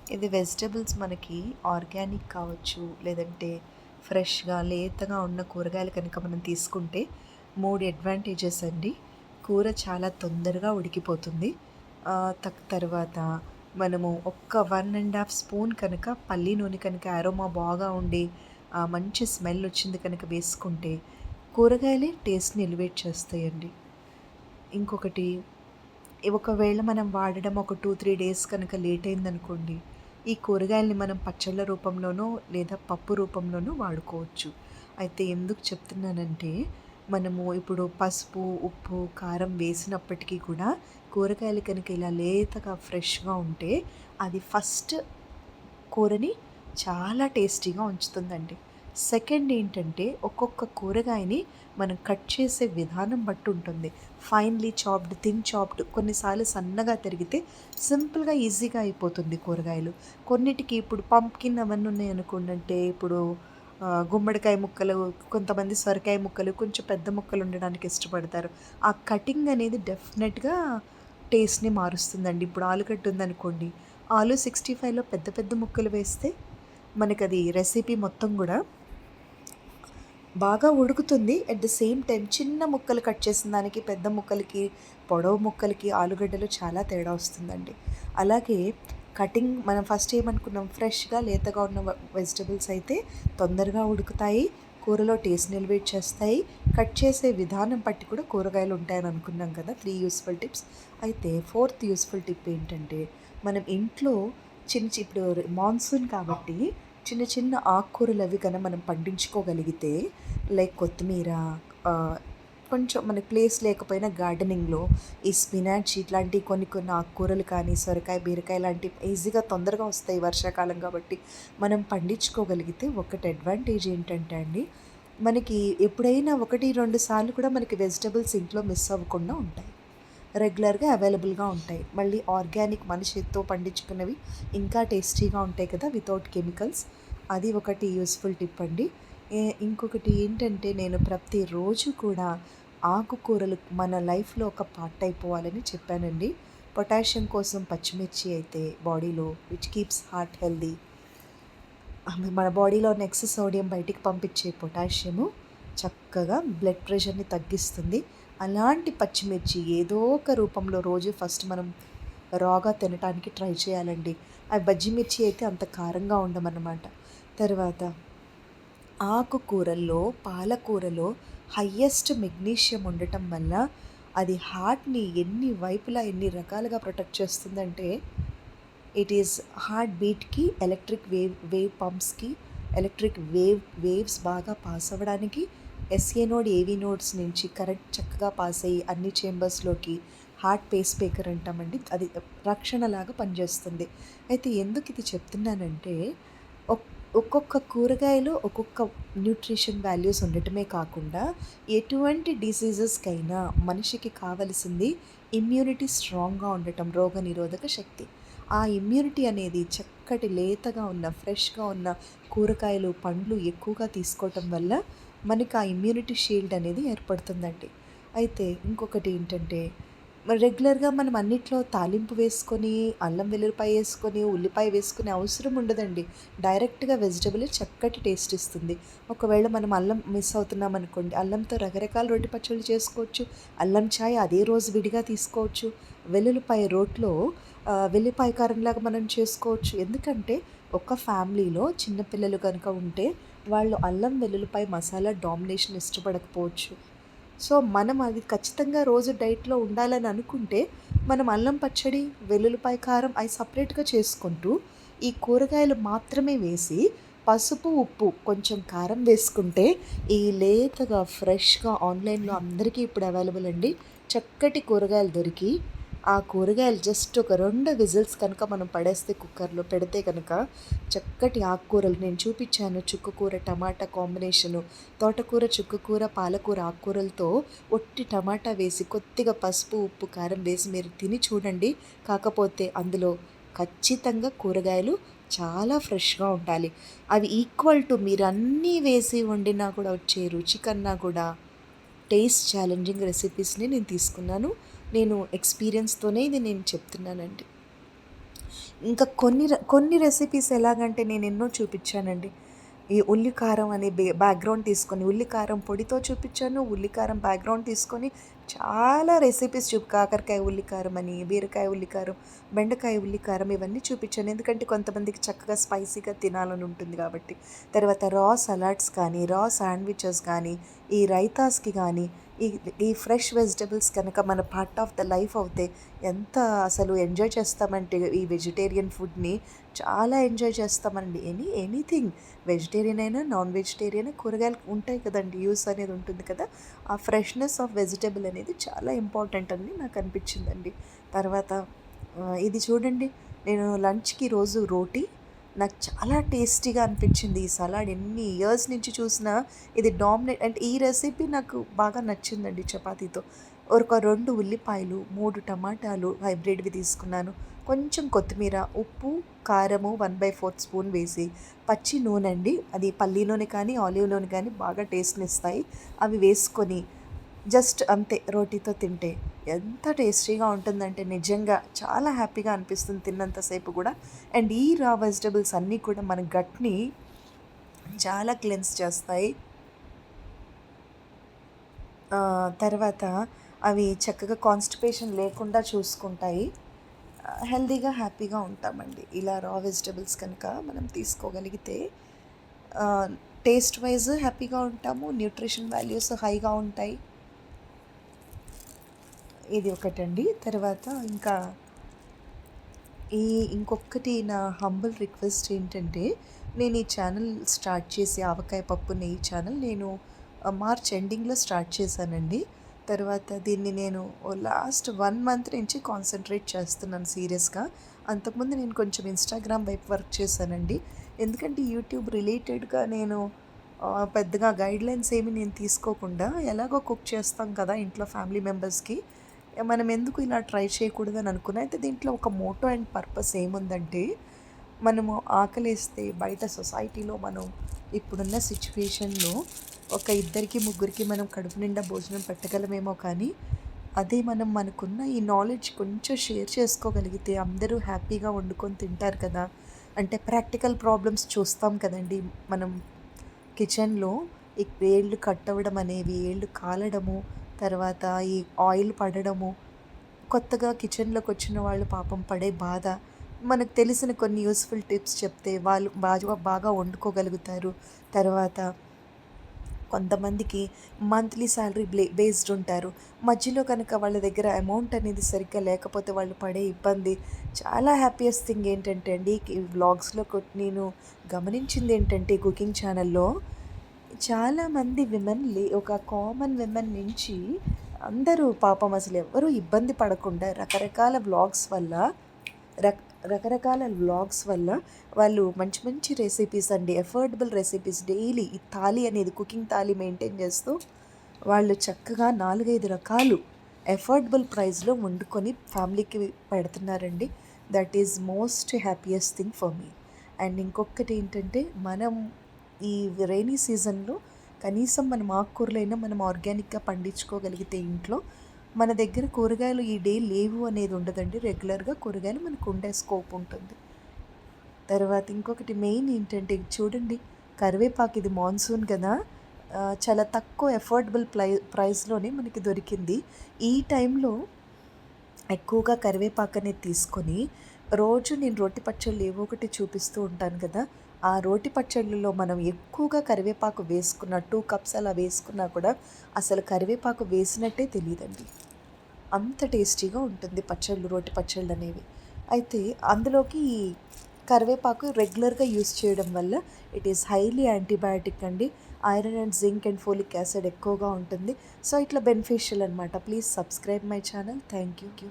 ఇది వెజిటబుల్స్ మనకి ఆర్గానిక్ కావచ్చు, లేదంటే ఫ్రెష్‌గా, లేతగా ఉన్న కూరగాయలు కనుక మనం తీసుకుంటే 3 అడ్వాంటేజెస్ అండి. కూర చాలా తొందరగా ఉడికిపోతుంది. తర్వాత మనము ఒక్క 1 ½ స్పూన్ కనుక పల్లి నూనె కనుక అరోమా బాగా ఉండి మంచి స్మెల్ వచ్చింది కనుక వేసుకుంటే కూరగాయలే టేస్ట్‌ని ఎలివేట్ చేస్తాయండి. ఇంకొకటి ఒకవేళ మనం వాడడం ఒక 2, 3 డేస్ కనుక లేట్ అయిందనుకోండి, ఈ కూరగాయల్ని మనం పచ్చళ్ళ రూపంలోనో లేదా పప్పు రూపంలోనో వాడుకోవచ్చు. అయితే ఎందుకు చెప్తున్నానంటే, మనము ఇప్పుడు పసుపు, ఉప్పు, కారం వేసినప్పటికీ కూడా కూరగాయలు కనుక ఇలా లేతగా ఫ్రెష్‌గా ఉంటే అది ఫస్ట్ కూరని చాలా టేస్టీగా ఉంచుతుందండి. సెకండ్ ఏంటంటే, ఒక్కొక్క కూరగాయని మనం కట్ చేసే విధానం బట్టి ఉంటుంది. ఫైన్‌లీ చాప్డ్, థిన్ చాప్డ్, కొన్నిసార్లు సన్నగా తరిగితే సింపుల్‌గా, ఈజీగా అయిపోతుంది కూరగాయలు. కొన్నిటికి ఇప్పుడు పంప్కిన్ అవన్నీ ఉన్నాయనుకోండి, అంటే ఇప్పుడు గుమ్మడికాయ ముక్కలు, కొంతమంది సొరకాయ ముక్కలు కొంచెం పెద్ద ముక్కలు ఉండడానికి ఇష్టపడతారు. ఆ కటింగ్ అనేది డెఫినెట్‌గా టేస్ట్‌ని మారుస్తుందండి. ఇప్పుడు ఆలుగడ్డ ఉందనుకోండి, ఆలు 65లో పెద్ద పెద్ద ముక్కలు వేస్తే మనకది రెసిపీ మొత్తం గూడా బాగా ఉడుకుతుంది. అట్ ద సేమ్ టైం చిన్న ముక్కలు కట్ చేసిన దానికి, పెద్ద ముక్కలకి, పొడవు ముక్కలకి ఆలుగడ్డలో చాలా తేడా వస్తుందండి. అలాగే కటింగ్ మనం ఫస్ట్ ఏమనుకున్నాం, ఫ్రెష్‌గా లేతగా ఉన్న వెజిటబుల్స్ అయితే తొందరగా ఉడుకుతాయి, కూరలో టేస్ట్‌ని ఎలివేట్ చేస్తాయి. కట్ చేసే విధానం బట్టి కూడా కూరగాయలు ఉంటాయని అనుకున్నాం కదా! 3 యూజ్‌ఫుల్ టిప్స్. అయితే ఫోర్త్ యూజ్‌ఫుల్ టిప్ ఏంటంటే, మనం ఇంట్లో ఇప్పుడు మాన్సూన్ కాబట్టి చిన్న చిన్న ఆకుకూరలవి మనం పండించుకోగలిగితే, లైక్ కొత్తిమీర, ఆహ్, కొంచెం మనకి ప్లేస్ లేకపోయినా గార్డెనింగ్‌లో ఈ స్పినాచ్ ఇట్లాంటి కొన్ని కొన్ని ఆకుకూరలు కానీ, సొరకాయ, బీరకాయ లాంటివి ఈజీగా తొందరగా వస్తాయి వర్షాకాలం కాబట్టి. మనం పండించుకోగలిగితే ఒకటి అడ్వాంటేజ్ ఏంటంటే అండి, మనకి ఎప్పుడైనా 1, 2 సార్లు కూడా మనకి వెజిటబుల్స్ ఇంట్లో మిస్ అవ్వకుండా ఉంటాయి. రెగ్యులర్‌గా అవైలబుల్‌గా ఉంటాయి. మళ్ళీ ఆర్గానిక్ మన చేత్తో పండించుకున్నవి ఇంకా టేస్టీగా ఉంటాయి కదా! Without chemicals. అది ఒకటి యూజ్‌ఫుల్ టిప్ అండి. ఇంకొకటి ఏంటంటే, నేను ప్రతిరోజు కూడా ఆకుకూరలు మన లైఫ్‌లో ఒక పార్ట్ అయిపోవాలని చెప్పానండి. పొటాషియం కోసం పచ్చిమిర్చి అయితే బాడీలో విచ్ కీప్స్ హార్ట్ హెల్తీ. మన బాడీలో ఉన్న ఎక్సెస్ సోడియం బయటికి పంపించే పొటాషియము చక్కగా బ్లడ్ ప్రెషర్‌ని తగ్గిస్తుంది. అలాంటి పచ్చిమిర్చి ఏదో ఒక రూపంలో రోజు ఫస్ట్ మనం రాగా తినటానికి ట్రై చేయాలండి. ఆ బజ్జి మిర్చి అయితే అంత కారంగా ఉండమన్నమాట. తర్వాత ఆకుకూరల్లో, పాలకూరలో హయ్యెస్ట్ మెగ్నీషియం ఉండటం వల్ల అది హార్ట్‌ని ఎన్ని వైపులా, ఎన్ని రకాలుగా ప్రొటెక్ట్ చేస్తుందంటే, ఇట్ ఈస్ హార్ట్ బీట్‌కి, ఎలక్ట్రిక్ వేవ్ పంప్స్‌కి, ఎలక్ట్రిక్ వేవ్స్ బాగా పాస్ అవ్వడానికి, ఎస్ఏ నోడ్, ఏవీ నోడ్స్ నుంచి కరెంట్ చక్కగా పాస్ అయ్యి అన్ని చేంబర్స్‌లోకి హార్ట్ పేస్ మేకర్ అంటామండి. అది రక్షణలాగా పనిచేస్తుంది. అయితే ఎందుకు ఇది చెప్తున్నానంటే, ఒక్ ఒక్కొక్క కూరగాయలో ఒక్కొక్క న్యూట్రిషన్ వాల్యూస్ ఉండటమే కాకుండా, ఎటువంటి డిసీజెస్‌కైనా మనిషికి కావలసింది ఇమ్యూనిటీ స్ట్రాంగ్‌గా ఉండటం, రోగనిరోధక శక్తి. ఆ ఇమ్యూనిటీ అనేది చక్కటి లేతగా ఉన్న, ఫ్రెష్‌గా ఉన్న కూరగాయలు, పండ్లు ఎక్కువగా తీసుకోవటం వల్ల మనకి ఆ ఇమ్యూనిటీ షీల్డ్ అనేది ఏర్పడుతుందండి. అయితే ఇంకొకటి ఏంటంటే, రెగ్యులర్‌గా మనం అన్నిట్లో తాలింపు వేసుకొని, అల్లం వెల్లుల్లిపాయ వేసుకొని, ఉల్లిపాయ వేసుకునే అవసరం ఉండదండి. డైరెక్ట్‌గా వెజిటబులే చక్కటి టేస్ట్ ఇస్తుంది. ఒకవేళ మనం అల్లం మిస్ అవుతున్నామనుకోండి, అల్లంతో రకరకాల రోటి పచ్చళ్ళు చేసుకోవచ్చు. అల్లం చాయ్ అదే రోజు విడిగా తీసుకోవచ్చు. వెల్లుల్లిపాయ రోట్లో వెల్లిపాయ కారంలాగా మనం చేసుకోవచ్చు. ఎందుకంటే ఒక ఫ్యామిలీలో చిన్న పిల్లలు కనుక ఉంటే వాళ్ళు అల్లం వెల్లుల్లిపాయ మసాలా డామినేషన్ ఇష్టపడకపోవచ్చు. సో, మనం అది ఖచ్చితంగా రోజు డైట్‌లో ఉండాలని అనుకుంటే, మనం అల్లం పచ్చడి, వెల్లుల్లిపాయ కారం అయి సెపరేట్‌గా చేసుకుంటూ, ఈ కూరగాయలు మాత్రమే వేసి, పసుపు, ఉప్పు, కొంచెం కారం వేసుకుంటే, ఈ లేతగా ఫ్రెష్‌గా ఆన్‌లైన్‌లో అందరికీ ఇప్పుడు అవైలబుల్ అండి. చక్కటి కూరగాయలు దొరికి, ఆ కూరగాయలు జస్ట్ ఒక 2 విజిల్స్ కనుక మనం పడేస్తే కుక్కర్‌లో పెడితే గనక, చక్కటి ఆకుకూరలు నేను చూపిచ్చాను. చుక్కకూర, టమాటా కాంబినేషను, తోటకూర, చుక్కకూర, పాలకూర ఆకుకూరలతో ఒట్టి టమాటా వేసి, కొద్దిగా పసుపు, ఉప్పు, కారం వేసి మీరు తిని చూడండి. కాకపోతే అందులో ఖచ్చితంగా కూరగాయలు చాలా ఫ్రెష్‌గా ఉండాలి. అవి ఈక్వల్ టు మీరన్నీ వేసి వండినా కూడా వచ్చే రుచి కన్నా కూడా టేస్ట్ ఛాలెంజింగ్ రెసిపీస్‌ని నేను తీసుకున్నాను. నేను ఎక్స్‌పీరియన్స్‌తోనే ఇది నేను చెప్తున్నానండి. ఇంకా కొన్ని రెసిపీస్ ఎలాగంటే నేనెన్నో చూపిచ్చానండి. ఈ ఉల్లి కారం అనే బ్యాక్‌గ్రౌండ్ తీసుకొని, ఉల్లి కారం పొడితో చూపిచ్చాను. ఉల్లి కారం బ్యాక్‌గ్రౌండ్ తీసుకొని చాలా రెసిపీస్ కాకరకాయ ఉల్లి కారం అని, బీరకాయ ఉల్లి కారం, బెండకాయ ఉల్లి కారం ఇవన్నీ చూపిచ్చాను. ఎందుకంటే కొంతమందికి చక్కగా స్పైసీగా తినాలని ఉంటుంది కాబట్టి. తర్వాత రా సలాడ్స్ కానీ, రా శాండ్‌విచెస్ కానీ, ఈ రైతాస్‌కి గానీ, ఈ ఈ ఫ్రెష్ వెజిటబుల్స్ కనుక మన పార్ట్ ఆఫ్ ద లైఫ్ అవుతే ఎంత అసలు ఎంజాయ్ చేస్తామంటే ఈ వెజిటేరియన్ ఫుడ్‌ని చాలా ఎంజాయ్ చేస్తామండి. ఎనీథింగ్ వెజిటేరియన్ అయినా, నాన్ వెజిటేరియన్ కూరగాయలు ఉంటాయి కదండీ! యూస్ అనేది ఉంటుంది కదా! ఆ ఫ్రెష్‌నెస్ ఆఫ్ వెజిటబుల్ అనేది చాలా ఇంపార్టెంట్ అని నాకు అనిపించిందండి. తర్వాత ఇది చూడండి, నేను లంచ్‌కి రోజు రోటీ నాకు చాలా టేస్టీగా అనిపించింది. ఈ సలాడ్ ఎన్ని ఇయర్స్ నుంచి చూసినా ఇది డామినేట్ అంటే ఈ రెసిపీ నాకు బాగా నచ్చిందండి చపాతీతో. ఒక 2 ఉల్లిపాయలు, 3 టమాటాలు హైబ్రిడ్‌వి తీసుకున్నాను. కొంచెం కొత్తిమీర, ఉప్పు, కారము 1/4 స్పూన్ వేసి, పచ్చి నూనె అండి. అది పల్లి నూనె కానీ, ఆలివ్ నూనె కానీ బాగా టేస్ట్‌నిస్తాయి. అవి వేసుకొని జస్ట్ అంతే రోటీతో తింటే ఎంత టేస్టీగా ఉంటుందంటే నిజంగా చాలా హ్యాపీగా అనిపిస్తుంది తిన్నంత సేపు కూడా. అండ్ ఈ రా వెజిటబుల్స్ అన్నీ కూడా మన గట్‌ని చాలా క్లెన్స్ చేస్తాయి. తర్వాత అవి చక్కగా కాన్‌స్టిపేషన్ లేకుండా చూసుకుంటాయి. హెల్తీగా, హ్యాపీగా ఉంటామండి. ఇలా రా వెజిటబుల్స్ కనుక మనం తీసుకోగలిగితే ఆహ్, టేస్ట్ వైస్ హ్యాపీగా ఉంటాము. న్యూట్రిషన్ వాల్యూస్ హైగా ఉంటాయి. ఇది ఒకటండి. తర్వాత ఇంకా ఈ ఇంకొకటి నా హంబుల్ రిక్వెస్ట్ ఏంటంటే, నేను ఈ ఛానల్ స్టార్ట్ చేసి ఆవకాయ పప్పు నెయ్యి ఛానల్ నేను మార్చ్ ఎండింగ్‌లో స్టార్ట్ చేశానండి. తర్వాత దీన్ని నేను లాస్ట్ 1 మంత్ నుంచి కాన్సంట్రేట్ చేస్తున్నాను సీరియస్‌గా. అంతకుముందు నేను కొంచెం ఇన్‌స్టాగ్రామ్ వైపు వర్క్ చేశానండి. ఎందుకంటే యూట్యూబ్ రిలేటెడ్‌గా నేను పెద్దగా గైడ్‌లైన్స్ ఏమి నేను తీసుకోకుండా ఎలాగో కుక్ చేస్తాం కదా ఇంట్లో ఫ్యామిలీ మెంబర్స్‌కి. మనం ఎందుకు ఇలా ట్రై చేయకూడదని అనుకున్నా. అయితే దీంట్లో ఒక మోటో అండ్ పర్పస్ ఏముందంటే, మనము ఆకలేస్తే బయట సొసైటీలో మనం ఇప్పుడున్న సిచ్యువేషన్‌లో ఒక ఇద్దరికి, ముగ్గురికి మనం కడుపు నిండా భోజనం పెట్టగలమేమో కానీ, అదే మనం మనకున్న ఈ నాలెడ్జ్ కొంచెం షేర్ చేసుకోగలిగితే అందరూ హ్యాపీగా వండుకొని తింటారు కదా! అంటే ప్రాక్టికల్ ప్రాబ్లమ్స్ చూస్తాం కదండీ! మనం కిచెన్‌లో ఈ వేళ్ళు కట్ అవ్వడం అనేవి, ఏళ్ళు కాలడము, తర్వాత ఈ ఆయిల్ పడడము, కొత్తగా కిచెన్‌లోకొచ్చిన వాళ్ళు పాపం పడే బాధ, మనకు తెలిసిన కొన్ని యూజ్‌ఫుల్ టిప్స్ చెప్తే వాళ్ళు బాగా వండుకోగలుగుతారు. తర్వాత కొంతమందికి మంత్లీ సాలరీ బేస్డ్ ఉంటారు. మధ్యలో కనుక వాళ్ళ దగ్గర అమౌంట్ అనేది సరిగ్గా లేకపోతే వాళ్ళు పడే ఇబ్బంది. చాలా హ్యాపీయెస్ట్ థింగ్ ఏంటంటే అండి, ఈ వ్లాగ్స్‌లో నేను గమనించింది ఏంటంటే కుకింగ్ ఛానల్‌లో చాలామంది విమెన్ ఒక కామన్ విమెన్ నుంచి అందరూ పాపం అసలు ఎవ్వరూ ఇబ్బంది పడకుండా రక్ రకరకాల వ్లాగ్స్ వల్ల వాళ్ళు మంచి మంచి రెసిపీస్ అండి, అఫోర్డబుల్ రెసిపీస్ డైలీ ఈ థాలీ అనేది కుకింగ్ థాలీ మెయింటైన్ చేస్తూ వాళ్ళు చక్కగా 4, 5 రకాలు అఫోర్డబుల్ ప్రైస్‌లో వండుకొని ఫ్యామిలీకి పెడుతున్నారండి. That is most happiest thing for me. And ఇంకొకటి ఏంటంటే, మనం ఈ రెయినీ సీజన్‌లో కనీసం మనం ఆకుకూరలైనా మనం ఆర్గానిక్‌గా పండించుకోగలిగితే ఇంట్లో, మన దగ్గర కూరగాయలు ఈ డే లేవు అనేది ఉండదండి. రెగ్యులర్‌గా కూరగాయలు మనకు ఉండే స్కోప్ ఉంటుంది. తర్వాత ఇంకొకటి మెయిన్ ఏంటంటే చూడండి, కరివేపాకు ఇది మాన్సూన్ కదా! చాలా తక్కువ అఫోర్డబుల్ ప్రైస్‌లోనే మనకి దొరికింది. ఈ టైంలో ఎక్కువగా కరివేపాకు అనేది తీసుకొని, రోజు నేను రోటి పచ్చళ్ళు ఏవో ఒకటి చూపిస్తూ ఉంటాను కదా! ఆ రోటి పచ్చళ్ళలో మనం ఎక్కువగా కరివేపాకు వేసుకున్న 2 కప్స్ అలా వేసుకున్నా కూడా అసలు కరివేపాకు వేసినట్టే తెలీదండి. అంత టేస్టీగా ఉంటుంది పచ్చళ్ళు, రోటి పచ్చళ్ళనేవి. అయితే అందులోకి ఈ కరివేపాకు రెగ్యులర్‌గా యూజ్ చేయడం వల్ల ఇట్ ఈస్ హైలీ యాంటీబయాటిక్ అండి. Iron and zinc and folic acid ఎక్కువగా ఉంటుంది. సో, ఇట్లా బెనిఫిషియల్ అనమాట. Please subscribe my channel. Thank you.